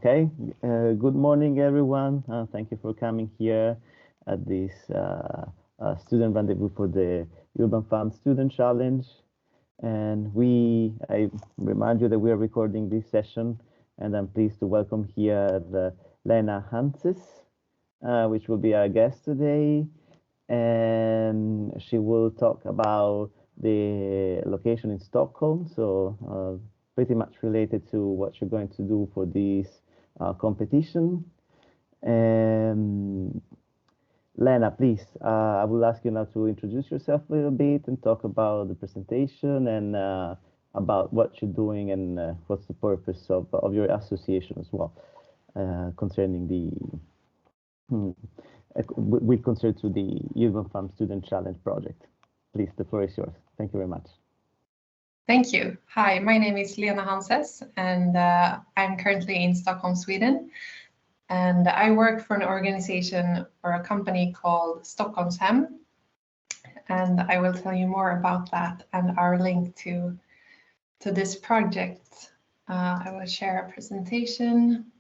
Okay, good morning, everyone. Thank you for coming here at this student rendezvous for the Urban Farm Student Challenge. And I remind you that we are recording this session, and I'm pleased to welcome here Lena Hanses, which will be our guest today. And she will talk about the location in Stockholm, so pretty much related to what you're going to do for this competition. And Lena, please, I will ask you now to introduce yourself a little bit and talk about the presentation and about what you're doing and what's the purpose of your association as well, concerning with concern to the Urban Farm Student Challenge project. Please, the floor is yours. Thank you very much. Thank you. Hi, my name is Lena Hanses, and I'm currently in Stockholm, Sweden. And I work for an organization or a company called Stockholmshem. And I will tell you more about that and our link to this project. I will share a presentation.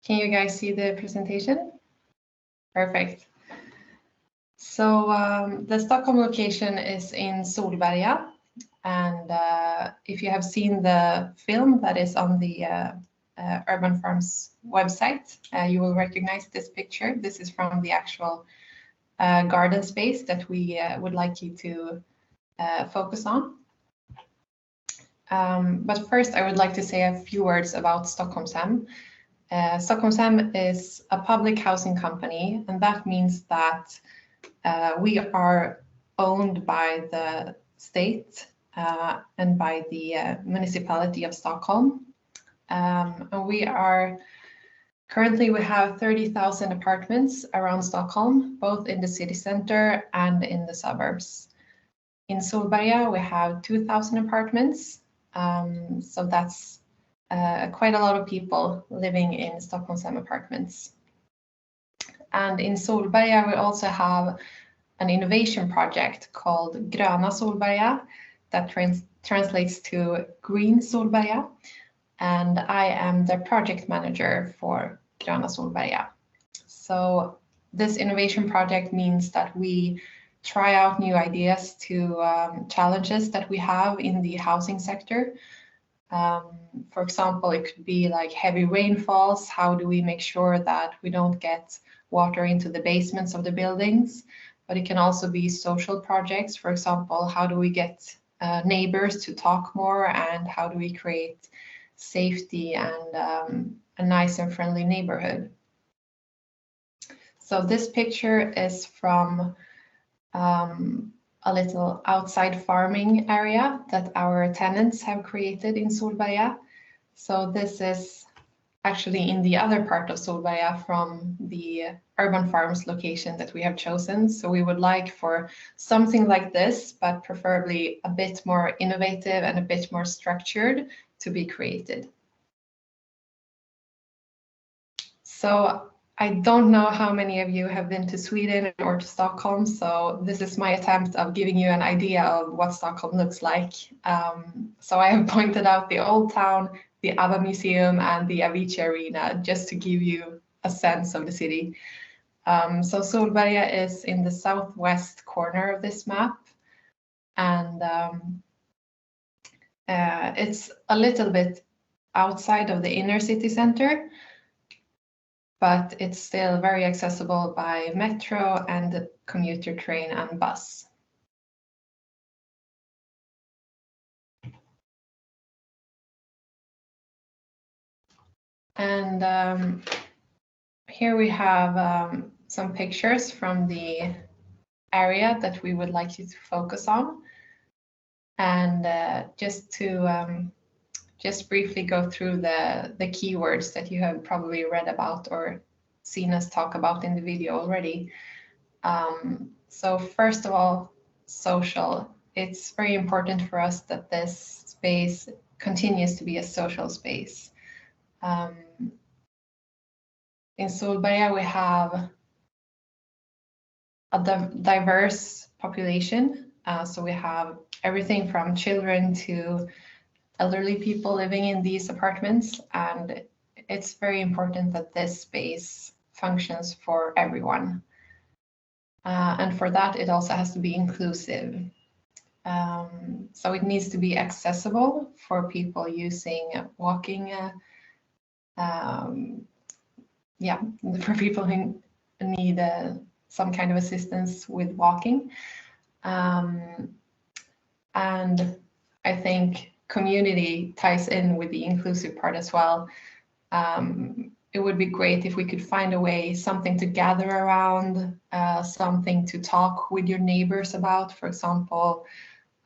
Can you guys see the presentation? Perfect. So the Stockholm location is in Solberga. And if you have seen the film that is on the Urban Farm's website, you will recognize this picture. This is from the actual garden space that we would like you to focus on. But first, I would like to say a few words about Stockholmshem. Stockholmshem is a public housing company, and that means that we are owned by the state and by the municipality of Stockholm. And we have 30,000 apartments around Stockholm, both in the city center and in the suburbs. In Solberga, we have 2,000 apartments, so that's quite a lot of people living in Stockholmshem apartments. And in Solberga, we also have an innovation project called Gröna Solberga that translates to Green Solberga. And I am the project manager for Gröna Solberga. So this innovation project means that we try out new ideas to challenges that we have in the housing sector. For example, it could be like heavy rainfalls. How do we make sure that we don't get water into the basements of the buildings? But it can also be social projects. For example, how do we get neighbors to talk more, and how do we create safety and a nice and friendly neighborhood? So this picture is from a little outside farming area that our tenants have created in Solberga. So this is actually in the other part of Solberga from the Urban Farms location that we have chosen. So we would like for something like this, but preferably a bit more innovative and a bit more structured to be created. So I don't know how many of you have been to Sweden or to Stockholm, so this is my attempt of giving you an idea of what Stockholm looks like. So I have pointed out the Old Town, the ABBA Museum, and the Avicii Arena, just to give you a sense of the city. So Solberga is in the southwest corner of this map, and it's a little bit outside of the inner city center, but it's still very accessible by metro and commuter train and bus. And here we have some pictures from the area that we would like you to focus on. And just briefly go through the keywords that you have probably read about or seen us talk about in the video already. So first of all, social. It's very important for us that this space continues to be a social space. In Solberga, we have a diverse population. So we have everything from children to elderly people living in these apartments, and it's very important that this space functions for everyone. And for that, it also has to be inclusive. So it needs to be accessible for people using walking, for people who need some kind of assistance with walking. And I think community ties in with the inclusive part as well. It would be great if we could find a way, something to gather around, something to talk with your neighbors about, for example,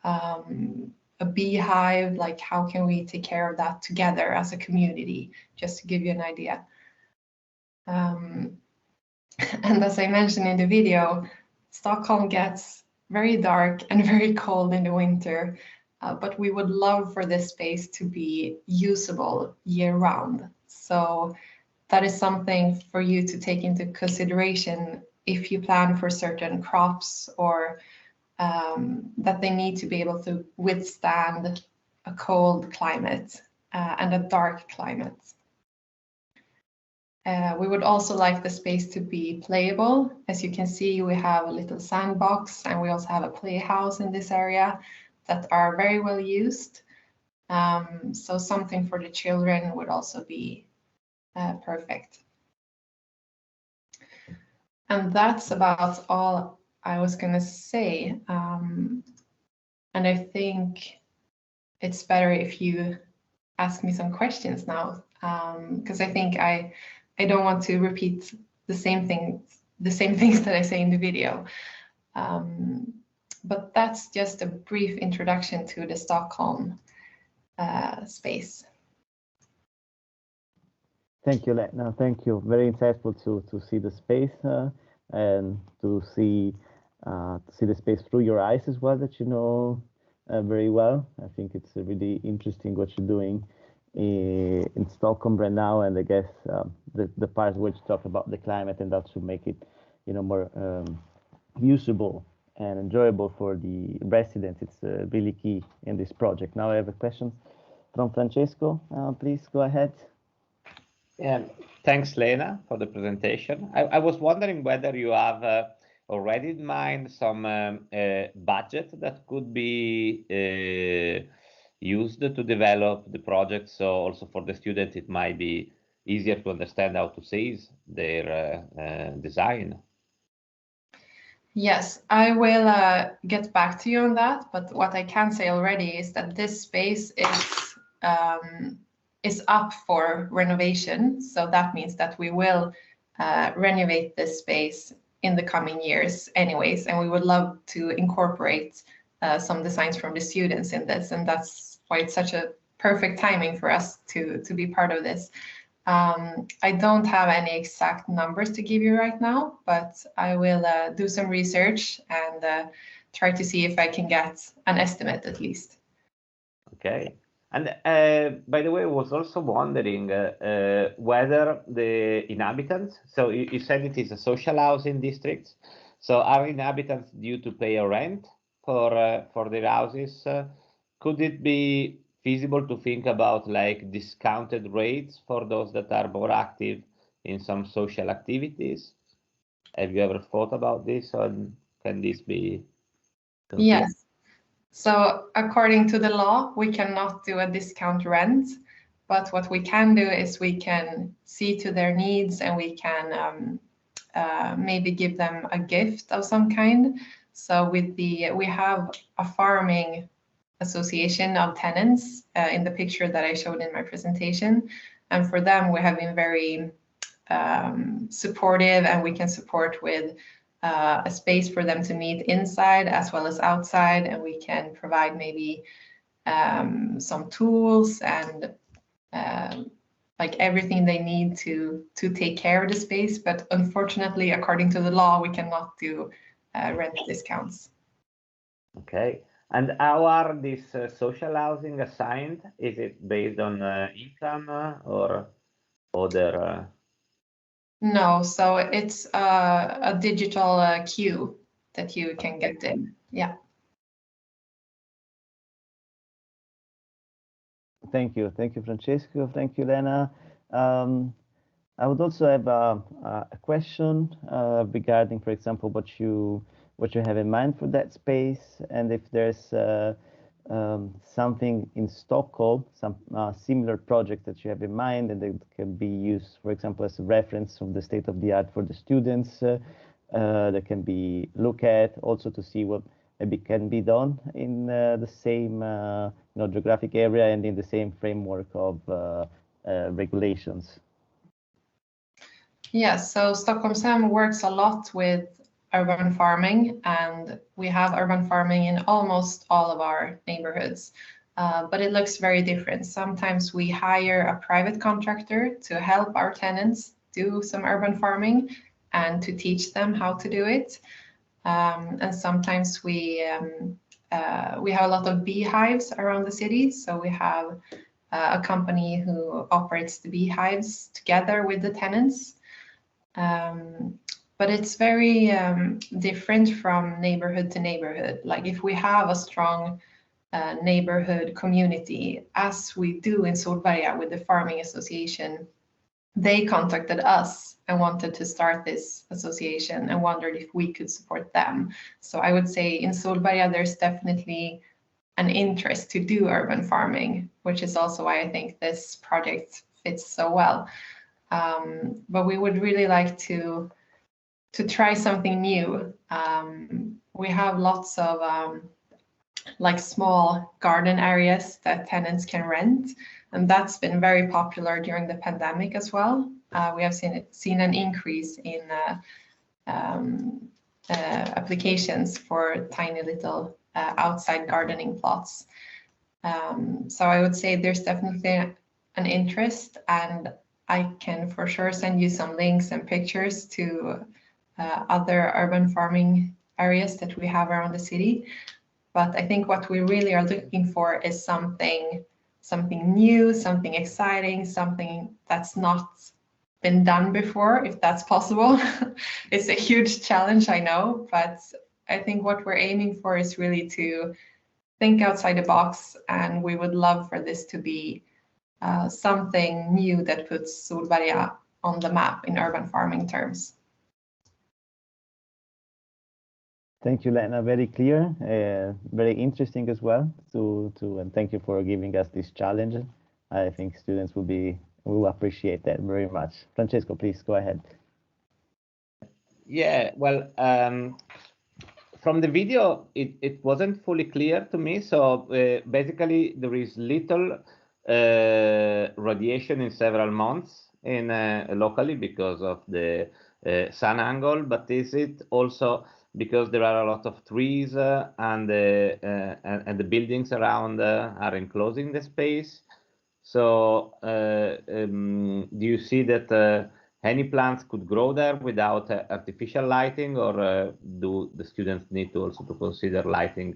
a beehive, like how can we take care of that together as a community, just to give you an idea. And as I mentioned in the video, Stockholm gets very dark and very cold in the winter, but we would love for this space to be usable year-round. So that is something for you to take into consideration if you plan for certain crops, or that they need to be able to withstand a cold climate and a dark climate. We would also like the space to be playable. As you can see, we have a little sandbox, and we also have a playhouse in this area that are very well used. So something for the children would also be perfect. And that's about all I was going to say. And I think it's better if you ask me some questions now, because I think I don't want to repeat the same things that I say in the video. But that's just a brief introduction to the Stockholm space. Thank you, Letna. Thank you. Very insightful to see the space and to see the space through your eyes as well, that you know very well. I think it's really interesting what you're doing in Stockholm right now, and I guess the part where you talk about the climate and that should make it, more usable and enjoyable for the residents. It's really key in this project. Now I have a question from Francesco. Please go ahead. Yeah, thanks, Lena, for the presentation. I was wondering whether you have already in mind some budget that could be used to develop the project, so also for the students it might be easier to understand how to seize their design. Yes, I will get back to you on that, but what I can say already is that this space is up for renovation. So that means that we will renovate this space in the coming years anyways, and we would love to incorporate some designs from the students in this, and that's why it's such a perfect timing for us to be part of this. I don't have any exact numbers to give you right now, but I will do some research and try to see if I can get an estimate at least. Okay. And by the way, I was also wondering whether the inhabitants, so you said it is a social housing district, so are inhabitants due to pay a rent for their houses? Could it be feasible to think about like discounted rates for those that are more active in some social activities? Have you ever thought about this, or can this be considered? Yes. So according to the law, we cannot do a discount rent, but what we can do is we can see to their needs, and we can maybe give them a gift of some kind. So we have a farming association of tenants in the picture that I showed in my presentation, and for them we have been very supportive, and we can support with a space for them to meet inside as well as outside, and we can provide maybe some tools and like everything they need to take care of the space. But unfortunately, according to the law, we cannot do rent discounts. Okay. And how are these social housing assigned? Is it based on income or other? No, so it's a digital queue that you can get in. Yeah. Thank you, Francesco. Thank you, Lena. I would also have a question regarding, for example, what you have in mind for that space, and if there's something in Stockholm, some similar project that you have in mind, and that can be used, for example, as a reference of the state of the art for the students, that can be looked at also to see what maybe can be done in the same geographic area and in the same framework of regulations. Yes, so Stockholm SEM works a lot with urban farming, and we have urban farming in almost all of our neighborhoods, but it looks very different. Sometimes we hire a private contractor to help our tenants do some urban farming and to teach them how to do it. And sometimes we have a lot of beehives around the city, so we have a company who operates the beehives together with the tenants. But it's very different from neighborhood to neighborhood. Like if we have a strong neighborhood community, as we do in Solberga with the farming association, they contacted us and wanted to start this association and wondered if we could support them. So I would say in Solberga, there's definitely an interest to do urban farming, which is also why I think this project fits so well. But we would really like to try something new. We have lots of like small garden areas that tenants can rent, and that's been very popular during the pandemic as well. We have seen an increase in applications for tiny little outside gardening plots. So I would say there's definitely an interest, and I can for sure send you some links and pictures to other urban farming areas that we have around the city. But I think what we really are looking for is something new, something exciting, something that's not been done before, if that's possible. It's a huge challenge, I know, but I think what we're aiming for is really to think outside the box, and we would love for this to be something new that puts Solberga on the map in urban farming terms. Thank you, Lena. Very clear, very interesting as well. And thank you for giving us this challenge. I think students will appreciate that very much. Francesco, please go ahead. Yeah, well, from the video, it wasn't fully clear to me. So basically, there is little radiation in several months in locally because of the sun angle. But is it also because there are a lot of trees and the buildings around are enclosing the space? So do you see that any plants could grow there without artificial lighting, or do the students need to also to consider lighting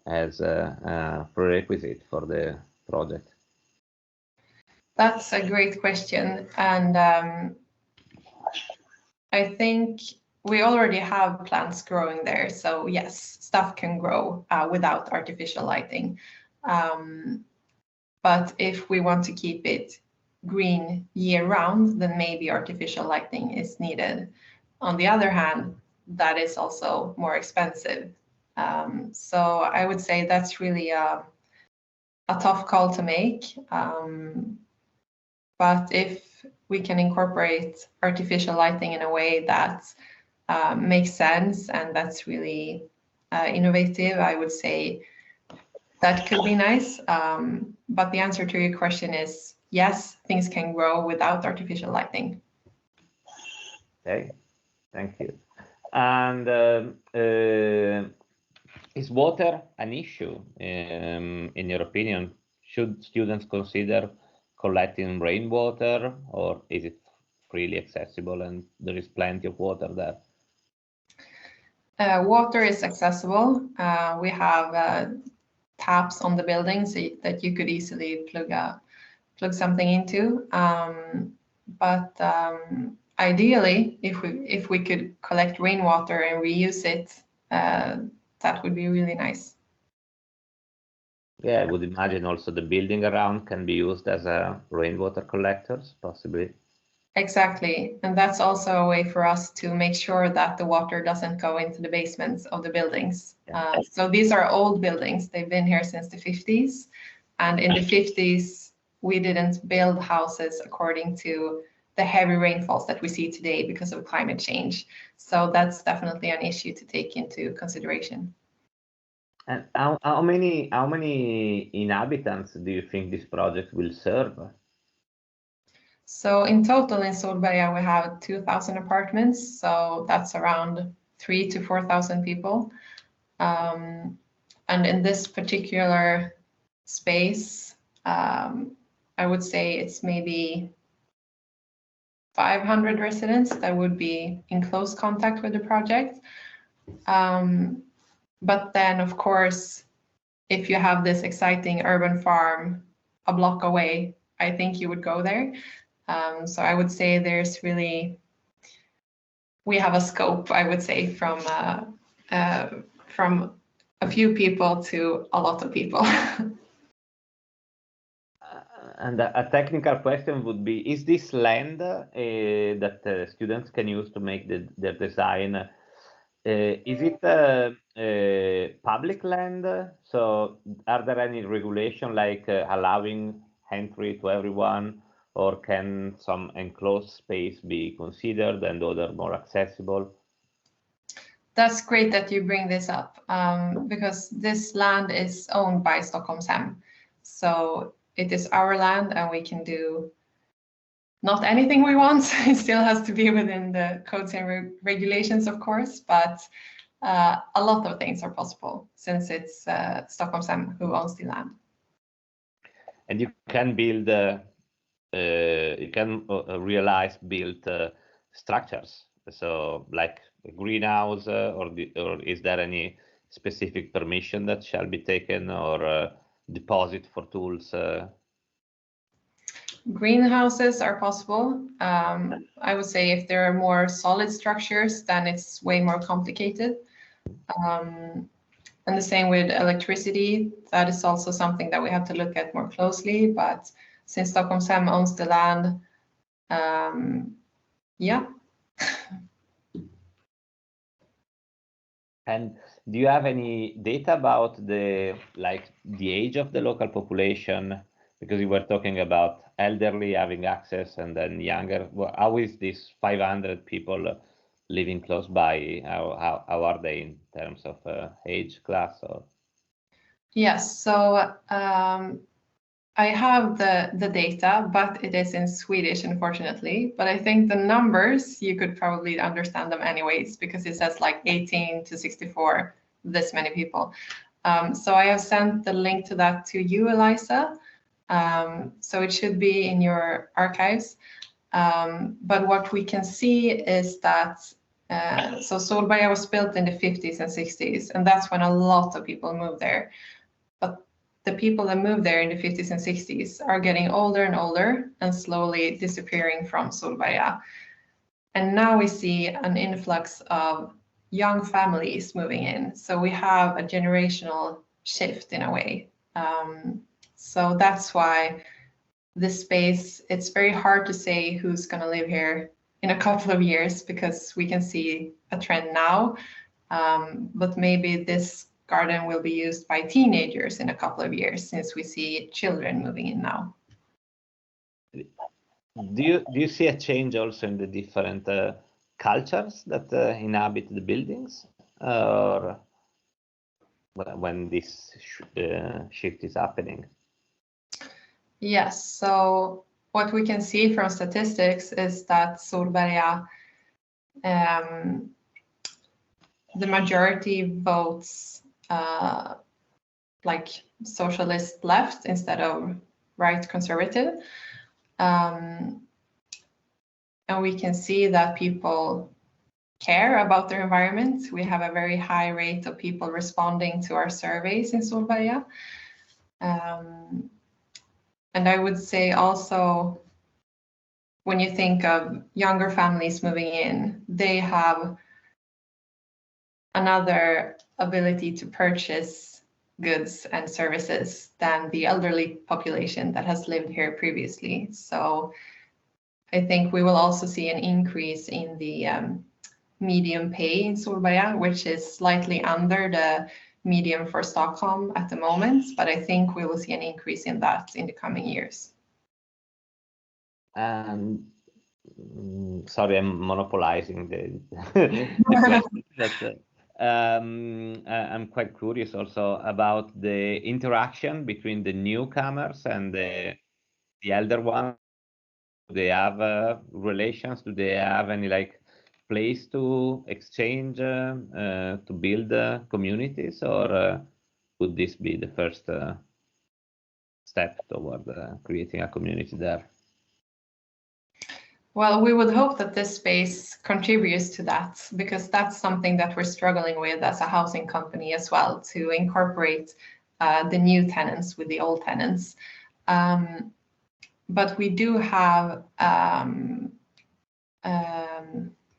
as a prerequisite for the project? That's a great question, and I think we already have plants growing there, so yes, stuff can grow without artificial lighting. But if we want to keep it green year-round, then maybe artificial lighting is needed. On the other hand, that is also more expensive. So I would say that's really a tough call to make. But if we can incorporate artificial lighting in a way that makes sense and that's really innovative, I would say that could be nice. But the answer to your question is yes, things can grow without artificial lighting. Okay, thank you. And is water an issue in your opinion? Should students consider collecting rainwater, or is it freely accessible and there is plenty of water there? Water is accessible. We have taps on the building so that you could easily plug something into. But ideally, if we could collect rainwater and reuse it, that would be really nice. Yeah, I would imagine also the building around can be used as a rainwater collectors, possibly. Exactly, and that's also a way for us to make sure that the water doesn't go into the basements of the buildings. Yeah. So these are old buildings. They've been here since the 50s, and in the 50s, we didn't build houses according to the heavy rainfalls that we see today because of climate change. So that's definitely an issue to take into consideration. And how many inhabitants do you think this project will serve? So in total in Solberga, we have 2,000 apartments. So that's around 3,000 to 4,000 people. And in this particular space, I would say it's maybe 500 residents that would be in close contact with the project. But then, of course, if you have this exciting urban farm a block away, I think you would go there. So I would say we have a scope, I would say, from a few people to a lot of people. And a technical question would be, is this land that students can use to make their design, is it public land? So are there any regulation like allowing entry to everyone, or can some enclosed space be considered and other more accessible? That's great that you bring this up, because this land is owned by Stockholm. So it is our land and we can do not anything we want. It still has to be within the codes and regulations, of course, but a lot of things are possible since it's Stockholm who owns the land. And you can build, you can realize built structures. So like a greenhouse, or is there any specific permission that shall be taken, or deposit for tools? Greenhouses are possible. I would say if there are more solid structures, then it's way more complicated. And the same with electricity. That is also something that we have to look at more closely. But since Stockholm owns the land, yeah. And do you have any data about the age of the local population? Because you were talking about elderly having access and then younger. How is this 500 people living close by? How are they in terms of age class? Or? Yes, so I have the data, but it is in Swedish, unfortunately. But I think the numbers, you could probably understand them anyways, because it says like 18 to 64, this many people. So I have sent the link to that to you, Eliza. So it should be in your archives. But what we can see is that, so Solberga was built in the 50s and 60s, and that's when a lot of people moved there. But the people that moved there in the 50s and 60s are getting older and older and slowly disappearing from Solberga. And now we see an influx of young families moving in. So we have a generational shift in a way. So that's why this space, it's very hard to say who's going to live here in a couple of years, because we can see a trend now. But maybe this garden will be used by teenagers in a couple of years, since we see children moving in now. Do you see a change also in the different cultures that inhabit the buildings, or when this shift is happening? Yes, so what we can see from statistics is that Solberga, the majority votes like socialist left instead of right conservative. And we can see that people care about their environment. We have a very high rate of people responding to our surveys in Solberga. And I would say also, when you think of younger families moving in, they have another ability to purchase goods and services than the elderly population that has lived here previously. So I think we will also see an increase in the medium pay in Solberga, which is slightly under the medium for Stockholm at the moment, but I think we will see an increase in that in the coming years. Sorry, I'm monopolizing the question, but I'm quite curious also about the interaction between the newcomers and the elder ones. Do they have relations? Do they have any like place to exchange, to build communities, or would this be the first step toward creating a community there? Well, we would hope that this space contributes to that, because that's something that we're struggling with as a housing company as well, to incorporate the new tenants with the old tenants. But we do have,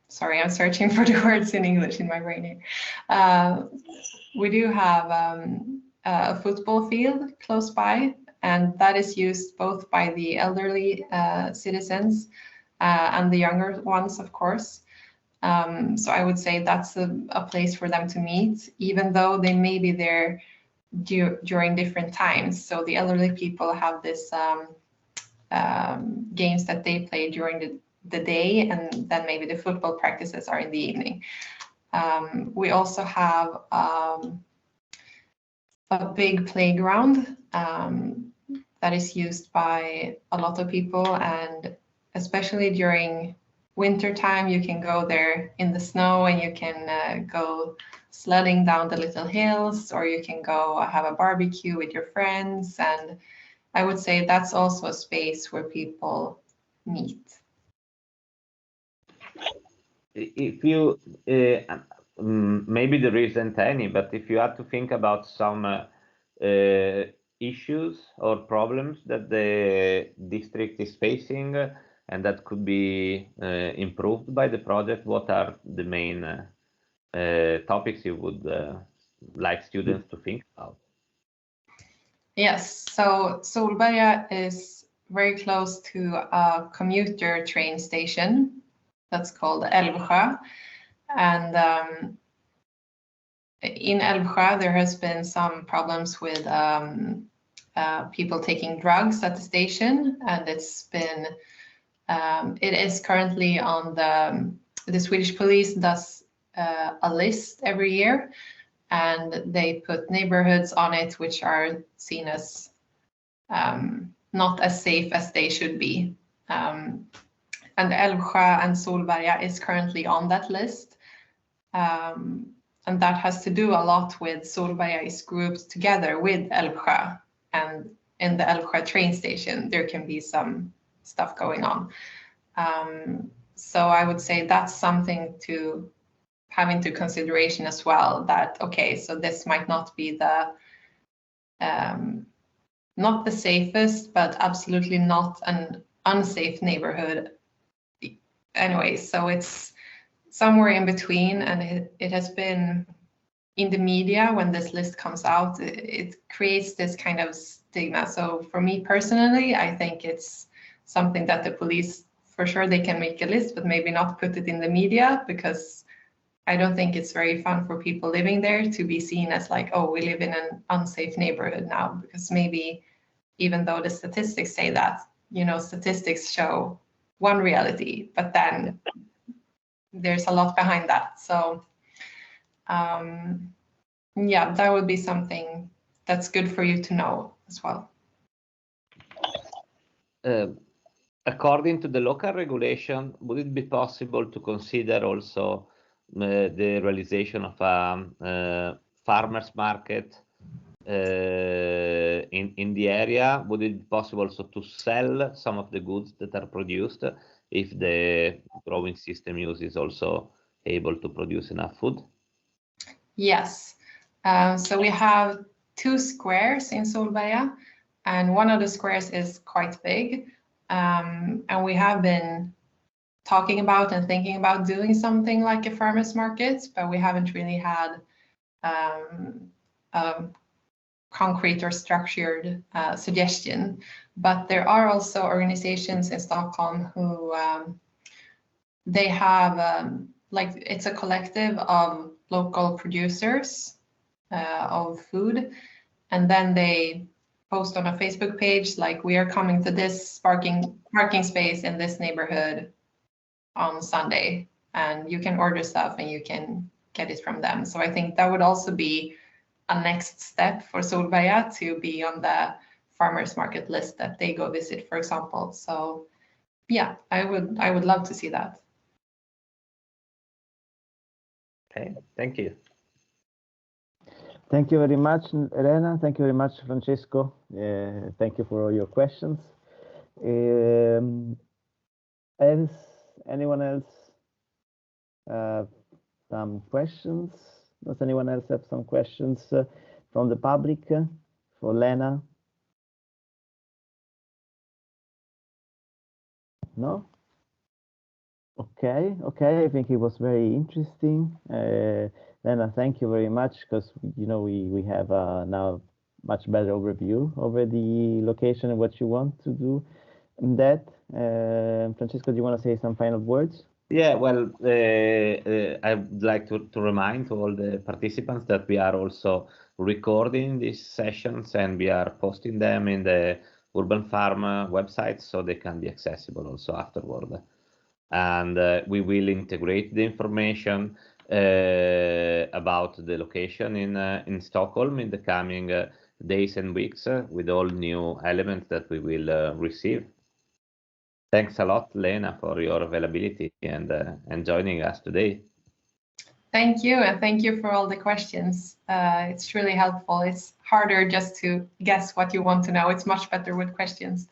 sorry, I'm searching for the words in English in my brain here. We do have a football field close by, and that is used both by the elderly citizens and the younger ones, of course. So I would say that's a place for them to meet, even though they may be there during different times. So the elderly people have this games that they play during the day, and then maybe the football practices are in the evening. We also have a big playground that is used by a lot of people, and especially during winter time, you can go there in the snow and you can go sledding down the little hills, or you can go have a barbecue with your friends. And I would say that's also a space where people meet. If you, maybe there isn't any, but if you had to think about some issues or problems that the district is facing and that could be improved by the project, what are the main topics you would like students to think about? Yes, so Solberga is very close to a commuter train station that's called Älvsjö. And in Älvsjö, there has been some problems with people taking drugs at the station, and it's been it is currently on the Swedish police does a list every year, and they put neighborhoods on it which are seen as not as safe as they should be. And Älvsjö and Solberga is currently on that list. And that has to do a lot with Solberga is grouped together with Älvsjö, and in the Älvsjö train station there can be some stuff going on. So I would say that's something to have into consideration as well, that okay, so this might not be the not the safest, but absolutely not an unsafe neighborhood anyway. So it's somewhere in between, and it has been in the media when this list comes out, it creates this kind of stigma. So for me personally, I think it's something that the police, for sure they can make a list, but maybe not put it in the media, because I don't think it's very fun for people living there to be seen as like, oh, we live in an unsafe neighborhood now, because maybe even though the statistics say that, you know, statistics show one reality, but then there's a lot behind that. So yeah, that would be something that's good for you to know as well. According to the local regulation, would it be possible to consider also the realization of a farmers market in the area? Would it be possible also to sell some of the goods that are produced if the growing system use is also able to produce enough food? Yes, so we have 2 squares in Solberga, and one of the squares is quite big, and we have been talking about and thinking about doing something like a farmers market, but we haven't really had concrete or structured suggestion. But there are also organizations in Stockholm who they have like it's a collective of local producers of food, and then they post on a Facebook page like, we are coming to this parking space in this neighborhood on Sunday, and you can order stuff and you can get it from them. So I think that would also be a next step for Solberga to be on the farmers market list that they go visit, for example. So yeah, I would love to see that. Okay, thank you. Thank you very much, Elena. Thank you very much, Francesco. Thank you for all your questions. Anyone else have some questions? Does anyone else have some questions from the public for Lena? No? Okay, I think it was very interesting. Lena, thank you very much, because we have now much better overview over the location and what you want to do in that. Francesco, do you want to say some final words? Yeah, well, I would like to remind all the participants that we are also recording these sessions and we are posting them in the Urban Farm website, so they can be accessible also afterward. And we will integrate the information about the location in Stockholm in the coming days and weeks with all new elements that we will receive. Thanks a lot, Lena, for your availability and joining us today. Thank you, and thank you for all the questions. It's really helpful. It's harder just to guess what you want to know. It's much better with questions.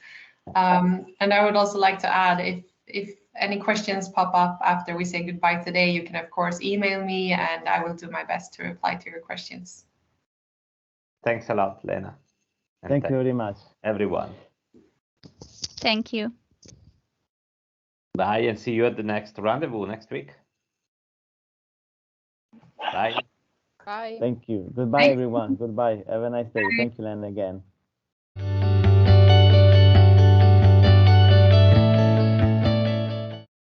And I would also like to add, if any questions pop up after we say goodbye today, you can of course email me and I will do my best to reply to your questions. Thanks a lot, Lena. And thank you very much, everyone. Thank you. Bye, and see you at the next rendezvous next week. Bye. Bye. Thank you. Goodbye, everyone. Goodbye. Have a nice day. Thank you, Lena, again.